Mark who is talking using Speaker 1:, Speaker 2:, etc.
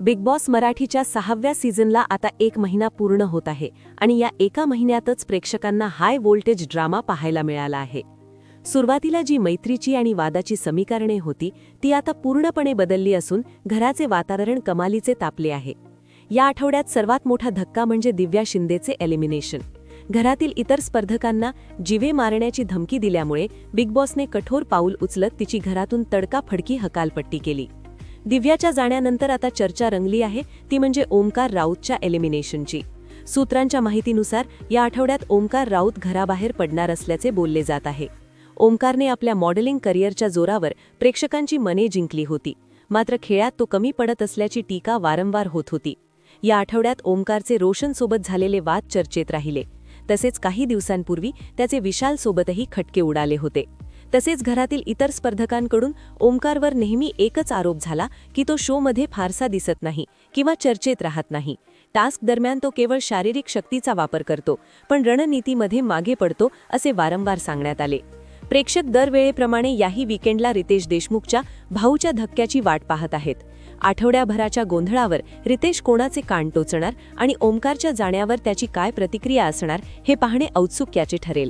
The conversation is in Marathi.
Speaker 1: बिग बॉस मराठीच्या 6व्या सीझनला आता 1 महिना पूर्ण होत आहे आणि या एका महिन्यातच प्रेक्षकांना हाय व्होल्टेज ड्रामा पाहायला मिळाला आहे. सुरुवातीला जी मैत्रीची आणि वादाची समीकरणे होती ती आता पूर्णपणे बदलली असून घराचे वातावरण कमालीचे तापले आहे. या आठवड्यात सर्वात मोठा धक्का म्हणजे दिव्या शिंदेचे एलिमिनेशन. घरातील इतर स्पर्धकांना जीवे मारण्याची धमकी दिल्यामुळे बिग बॉसने कठोर पाऊल उचलत तिची घरातून तडकाफडकी हकालपट्टी केली. दिव्याच्या जाण्यानंतर आता चर्चा रंगली आहे ती म्हणजे ओमकार राऊतच्या एलिमिनेशनची. सूत्रांच्या माहितीनुसार या आठवड्यात ओमकार राऊत घराबाहेर पडणार असल्याचे बोलले जात आहे. ओमकारने आपल्या मॉडेलिंग करिअरच्या जोरावर प्रेक्षकांची मने जिंकली होती, मात्र खेळात तो कमी पडत असल्याची टीका वारंवार होत होती. या आठवड्यात ओमकारचे रोशनसोबत झालेले वाद चर्चेत राहिले. तसेच काही दिवसांपूर्वी त्याचे विशालसोबतही खटके उडाले होते. तसेच घरातील इतर स्पर्धकांकडून ओमकारवर नेहमी एकच आरोप झाला की तो शोमध्ये फारसा दिसत नाही किंवा चर्चेत राहत नाही. टास्क दरम्यान तो केवळ शारीरिक शक्तीचा वापर करतो, पण रणनीतीमध्ये मागे पडतो असे वारंवार सांगण्यात आले. प्रेक्षक दरवेळेप्रमाणे याही वीकेंडला रितेश देशमुखच्या भाऊच्या धक्क्याची वाट पाहत आहेत. आठवड्याभराच्या गोंधळावर रितेश कोणाचे कान टोचणार आणि ओमकारच्या जाण्यावर त्याची काय प्रतिक्रिया असणार हे पाहणे औत्सुक्याचे ठरेल.